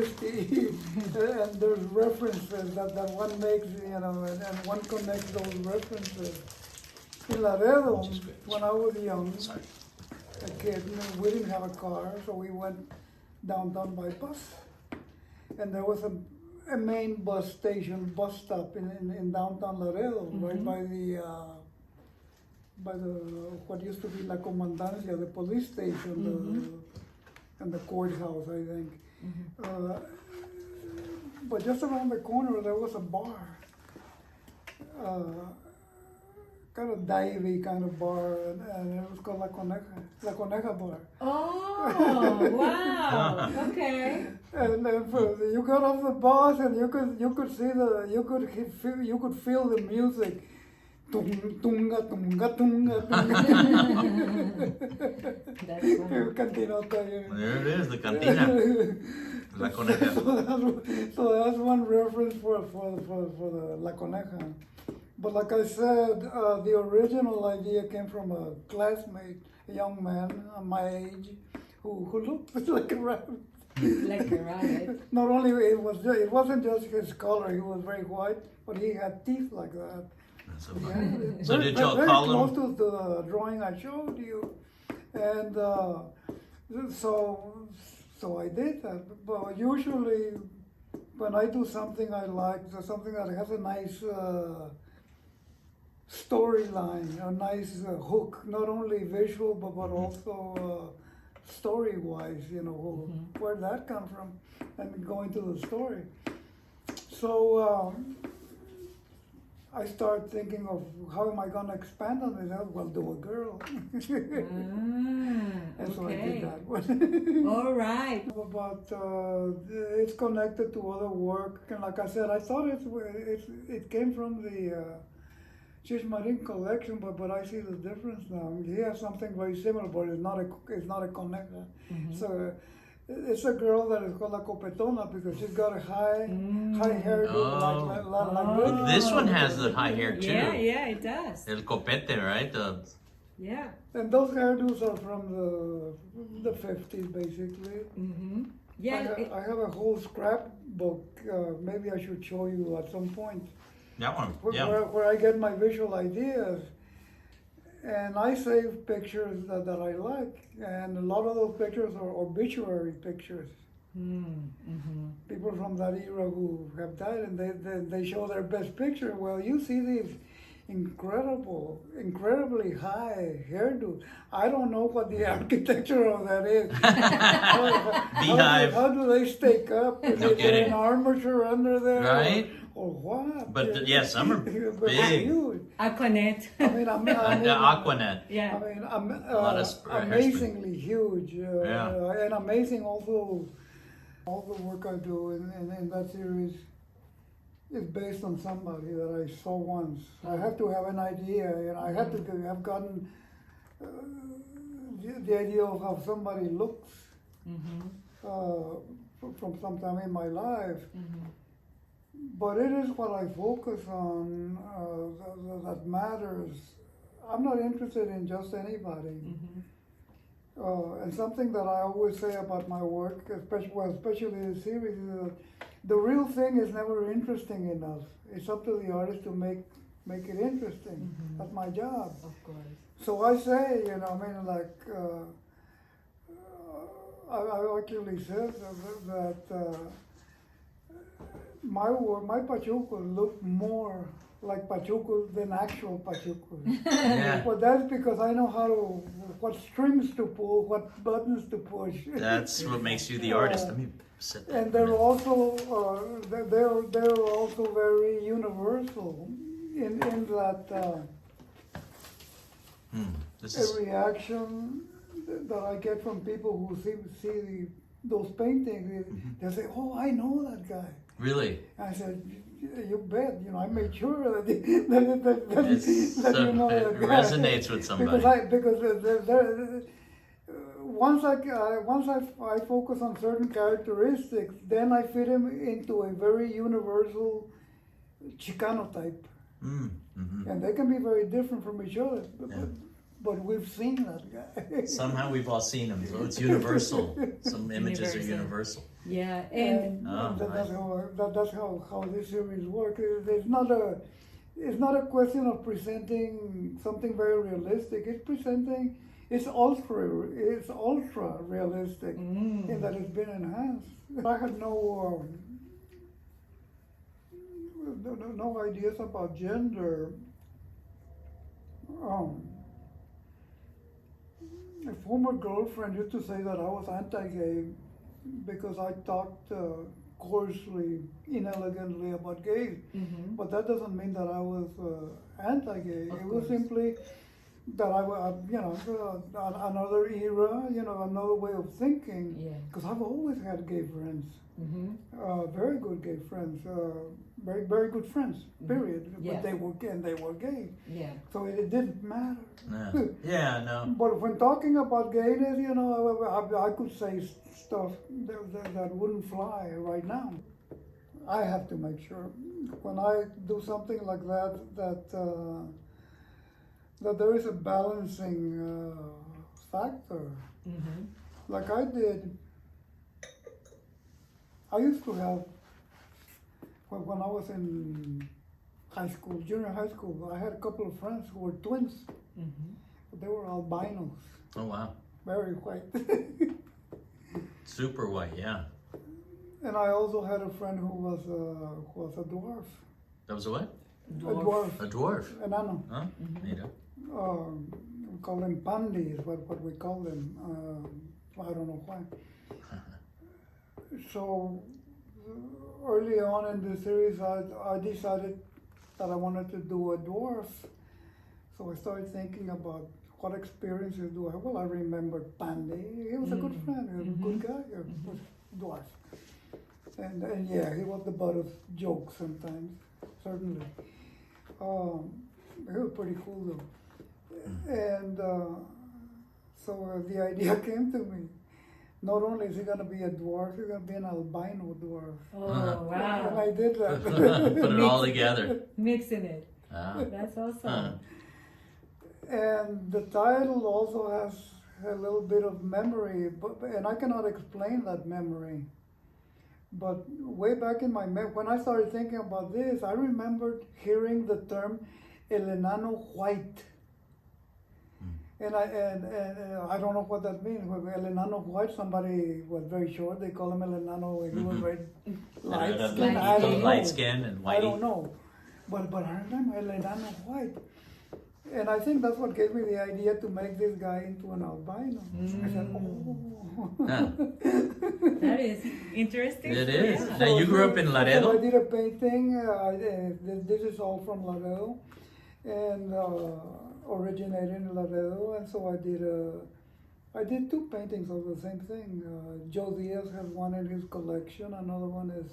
whiskey, and there's references that one makes, and one connects those references. In Laredo, when I was young, a kid, we didn't have a car, so we went downtown by bus. And there was a main bus stop in downtown Laredo, right by the what used to be La Comandancia, the police station, and the courthouse, I think. But just around the corner there was a bar, kind of divey kind of bar, and it was called La Coneja bar. Oh, wow! Okay. And then you got off the bus, and you could see you could feel the music. Tunga, tunga, tunga, tunga. That's funny. Cantinota. There it is, the cantina. La Coneja. So that's one reference for the La Coneja. But like I said, the original idea came from a classmate, a young man my age, who looked like a rabbit. Like a rabbit. Not only it wasn't just his color; he was very white, but he had teeth like that. That's so funny. So Very- did y'all very call close him? to the drawing I showed you, and so I did that. But usually, when I do something I like, something that has a nice storyline, a nice hook, not only visual but also story-wise. Where did that come from, and go into the story. So. I started thinking of how am I going to expand on this? Well, do a girl. And so I did that one. All right. But it's connected to other work. And like I said, I thought it came from the Marine collection, but I see the difference now. He has something very similar, but it's not a Coneja. So it's a girl that is called a copetona because she's got a high hairdo, like This one has the high hair too. Yeah, it does. El copete, right? Yeah. And those hairdos are from the 50s, basically. Yeah. I have a whole scrapbook. Maybe I should show you at some point. That one, Where I get my visual ideas. And I save pictures that I like. And a lot of those pictures are obituary pictures. People from that era who have died, and they show their best picture. Well, you see these incredibly high hairdos. I don't know what the architecture of that is. Beehive. How do they stake up? Is there an armature under there? Right? Or what? But some are But big. huge. Aquanet. I mean, The Aquanet. Yeah. I mean, lot of amazingly huge, Yeah. and amazing also. All the work I do in that series is based on somebody that I saw once. I have to have an idea, and I have to have gotten the idea of how somebody looks from some time in my life. But it is what I focus on that matters. I'm not interested in just anybody. And something that I always say about my work, especially the series, is that the real thing is never interesting enough. It's up to the artist to make it interesting. That's my job. Of course. So I say, I actually said that my work, my pachucos look more like pachucos than actual pachucos. Yeah. But that's because I know what strings to pull, what buttons to push. That's what makes you the artist. Let me sit there. And they're also they're also very universal in that This a is reaction that I get from people who see those paintings. They say, "Oh, I know that guy." really. I said, "You bet." I made sure that It you know that guy. resonates with somebody. Because once I focus on certain characteristics, then I fit him into a very universal Chicano type, and they can be very different from each other. but we've seen that guy. Somehow we've all seen him, so it's universal. Some images are Universal. universal. Yeah, and Oh, That's how this series works. It's not a question of presenting something very realistic. It's ultra realistic in that it's been enhanced. I had no ideas about gender. A former girlfriend used to say that I was anti-gay because I talked coarsely, inelegantly about gays. But that doesn't mean that I was anti-gay. Of It was course. simply that I was, another era, another way of thinking. Yeah. Because I've always had gay friends, very good gay friends, very very good friends. Period. Yeah. But they were gay, yeah. so it didn't matter. Yeah, yeah, no. But when talking about gayness, I could say stuff that wouldn't fly right now. I have to make sure when I do something like that there is a balancing factor. Like I did. I used to have, when I was in high school, junior high school, I had a couple of friends who were twins. They were albinos, Oh, wow. very white. Super white, yeah. And I also had a friend who was a dwarf. That was a what? A dwarf. A dwarf. Enano. Huh? Neato. We call them pandi is what we call them. I don't know why. So early on in the series, I decided that I wanted to do a dwarf. So I started thinking about what experiences do I have. Well, I remembered Pandy. He was a good friend, he was a good guy, he was a dwarf. And yeah, he was the butt of jokes sometimes, certainly. He was pretty cool though. And so the idea came to me. Not only is he going to be a dwarf, he's going to be an albino dwarf. Oh, And wow. I did that. Put it all together. Mixing it. Ah. That's awesome. And the title also has a little bit of memory, and I cannot explain that memory. But way back in when I started thinking about this, I remembered hearing the term El Enano White. And I don't know what that means. El Enano White, somebody was very short, they call him El Enano, he was very light skinned. I don't know. Light skin and whitey. I don't know. But I remember El Enano White. And I think that's what gave me the idea to make this guy into an albino. I said, oh. That is interesting. It is. Yeah. Now you grew up in So Laredo? I did a painting. This is all from Laredo, and originated in Laredo. And so I did two paintings of the same thing. Joe Diaz has one in his collection. Another one is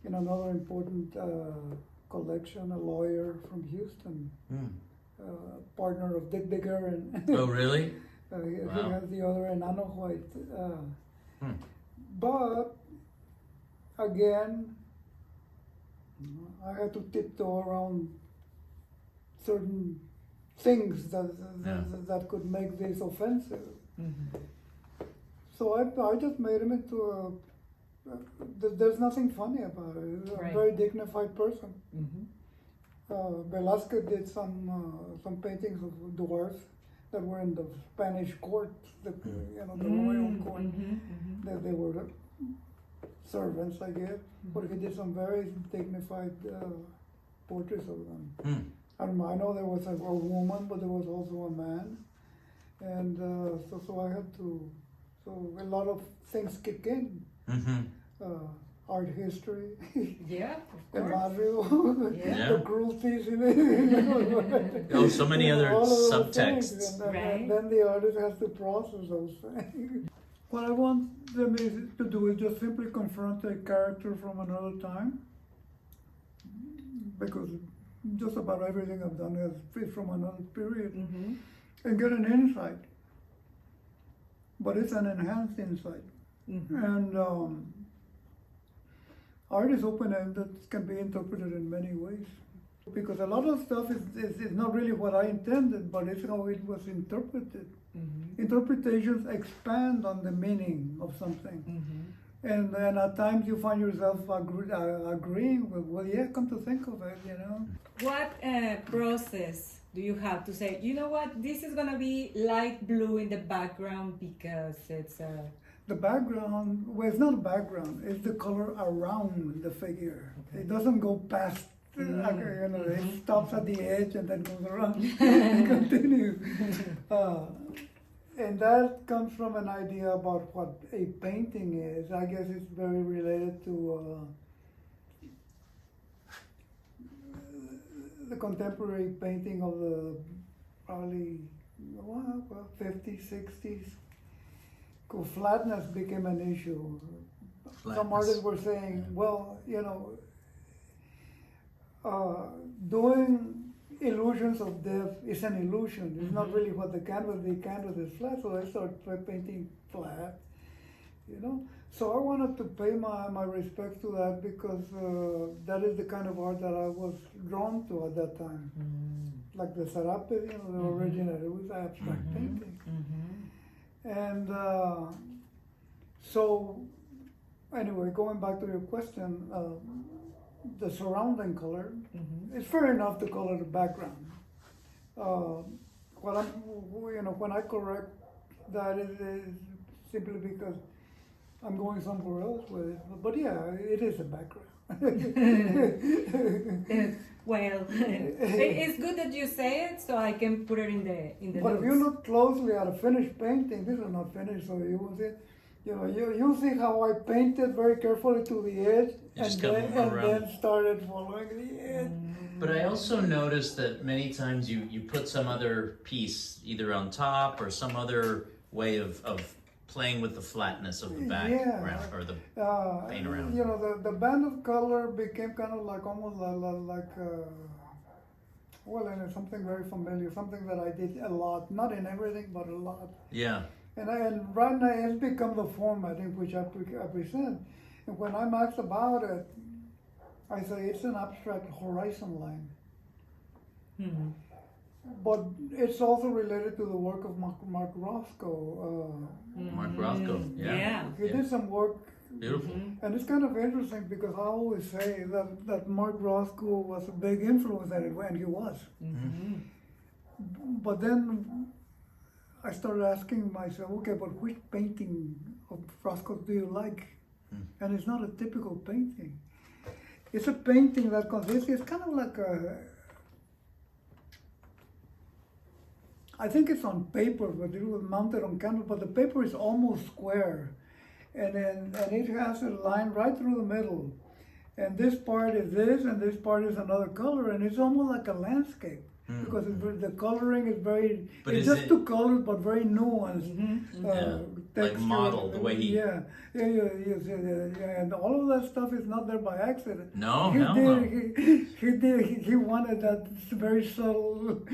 in another important collection. A lawyer from Houston, partner of Dick Bigger, Oh, really? he Wow. has the other Enano White. But again, I had to tiptoe around certain things that could make this offensive. So I just made him into there's nothing funny about it. He's a Right. very dignified person. Velázquez did some paintings of dwarfs that were in the Spanish court, the royal court. That they were servants, I guess. But he did some very dignified portraits of them. I know there was a woman, but there was also a man, and so I had to. So a lot of things kick in. Art history, Yeah, El of course. barrio, Yeah. the cruelties in it. Oh, so many other all of those subtexts. things, and Right. then the artist has to process those things. What I want them to do is just simply confront a character from another time, because just about everything I've done is from another period, and get an insight. But it's an enhanced insight. And art is open-ended, can be interpreted in many ways. Because a lot of stuff is not really what I intended, but it's how it was interpreted. Interpretations expand on the meaning of something. And then at times you find yourself agreeing with, well, yeah, come to think of it, you know. What process do you have to say, you know what, this is gonna be light blue in the background because it's The background, well, it's not a background, it's the color around the figure. It doesn't go past, you know, it stops at the edge and then goes around and continues. And that comes from an idea about what a painting is. I guess it's very related to the contemporary painting of the probably 50s, 60s. Flatness became an issue. Some artists were saying, well, you know, doing illusions of depth is an illusion. It's not really what the canvas is flat, so I started painting flat, you know. So I wanted to pay my respects to that because that is the kind of art that I was drawn to at that time. Like the Sarape, you know, the original, it was abstract painting. And so, anyway, going back to your question, the surrounding color, it's fair enough to color the background. When I correct that, it is simply because I'm going somewhere else with it. But yeah, it is a background. Well, it's good that you say it, so I can put it in the But notes. if you look closely at a finished painting, this is not finished, so you will see. You know, you'll see how I painted very carefully to the edge, and then started following the edge. But I also noticed that many times you put some other piece either on top or some other way of playing with the flatness of the background or the paint around. You know, the band of color became kind of like almost like well, and it's something very familiar, something that I did a lot, not in everything, but a lot. Yeah. And right now it's become the format in which I present. And when I'm asked about it, I say it's an abstract horizon line. But it's also related to the work of Mark Rothko. Mark Rothko, yeah. He did some work. Beautiful. And it's kind of interesting because I always say that Mark Rothko was a big influence at it, and he was. But then I started asking myself, okay, but which painting of Rothko do you like? And it's not a typical painting. It's a painting that consists, it's kind of like I think it's on paper, but it was mounted on canvas, but the paper is almost square. And it has a line right through the middle. And this part is this, and this part is another color, and it's almost like a landscape. Because the coloring is very, it's just two colors, but very nuanced. Like model, the way he... Yeah, and all of that stuff is not there by accident. No. He wanted that very subtle...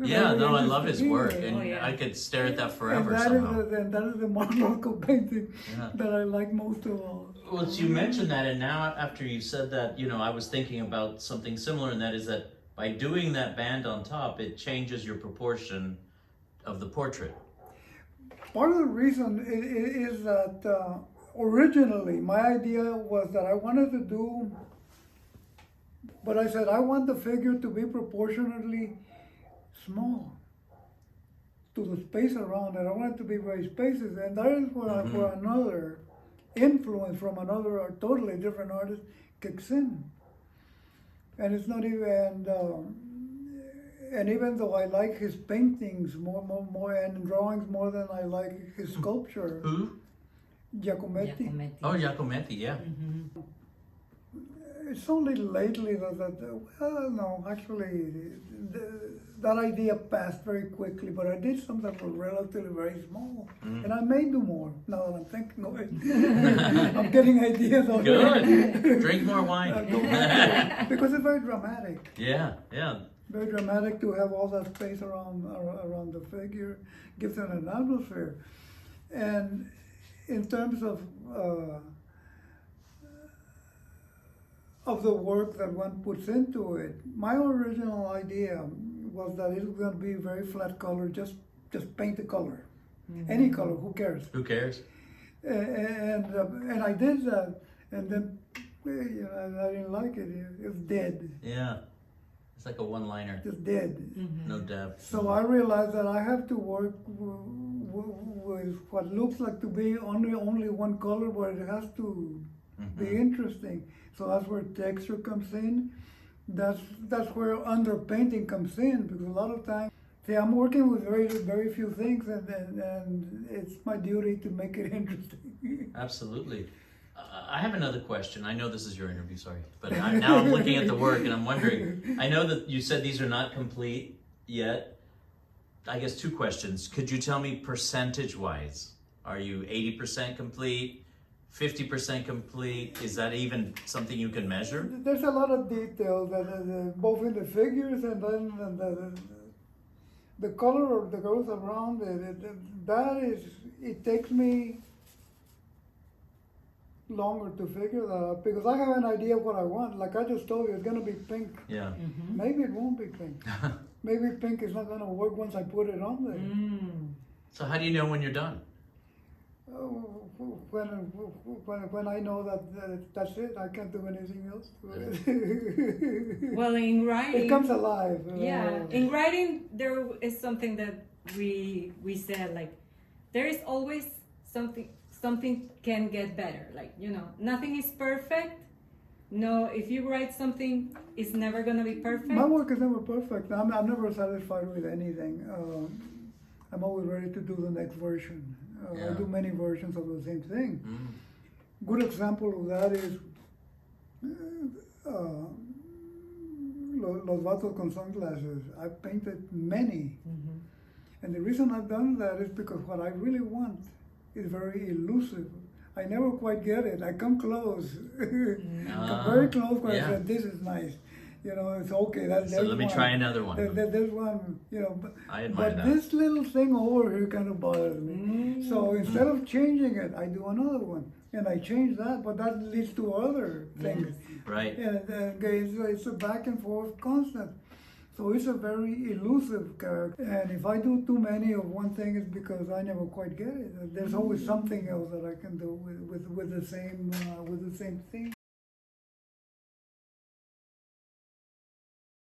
Yeah, no, I love his work, and I could stare at that forever somehow. That is the Moreno painting that I like most of all. Well, you mentioned that, and now after you said that, you know, I was thinking about something similar, and that is that by doing that band on top, it changes your proportion of the portrait. Part of the reason is that originally my idea was that I wanted to do, but I said I want the figure to be proportionately small to the space around it. I want it to be very spacious, and that is where another influence from another totally different artist kicks in. And it's not even, and even though I like his paintings more and drawings more than I like his sculpture. Who? Giacometti. Oh, Giacometti, yeah. It's only lately that idea passed very quickly, but I did some that were relatively very small. And I may do more now that I'm thinking of it. I'm getting ideas already. Good. Drink more wine. Because it's very dramatic. Yeah. Very dramatic to have all that space around the figure, gives it an atmosphere. And in terms of of the work that one puts into it. My original idea was that it was going to be very flat color, just paint the color. Mm-hmm. Any color, who cares? Who cares? And I did that, and then I didn't like it. It was dead. Yeah, it's like a one-liner. Just dead. Mm-hmm. No depth. So I realized that I have to work with what looks like to be only one color, but it has to be interesting. So that's where texture comes in. That's where underpainting comes in, because a lot of times, see, I'm working with very few things, and it's my duty to make it interesting. Absolutely. I have another question. I know this is your interview, sorry, but now I'm looking at the work and I'm wondering. I know that you said these are not complete yet. I guess 2 questions. Could you tell me percentage-wise? Are you 80% complete? 50% complete? Is that even something you can measure? There's a lot of detail that both in the figures and then the color that goes around it. It takes me longer to figure that out, because I have an idea of what I want. Like I just told you, it's gonna be pink. Yeah. Mm-hmm. Maybe it won't be pink. Maybe pink is not gonna work once I put it on there. Mm. So how do you know when you're done? When I know that that's it, I can't do anything else to it. Well, in writing, it comes alive. Yeah, in writing there is something that we said, like there is always something can get better. Like, nothing is perfect. No, if you write something, it's never gonna be perfect. My work is never perfect. I'm never satisfied with anything. I'm always ready to do the next version. I do many versions of the same thing. Good example of that is Los Vatos con Sunglasses. I painted many. And the reason I've done that is because what I really want is very elusive. I never quite get it. I come close. Come very close when I said, this is nice. It's okay. So let me try another one. There's one, I admire that. this little thing over here kind of bothers me. So instead of changing it, I do another one. And I change that, but that leads to other things. Right. And it's a back and forth constant. So it's a very elusive character. And if I do too many of one thing, it's because I never quite get it. There's always something else that I can do with the same theme.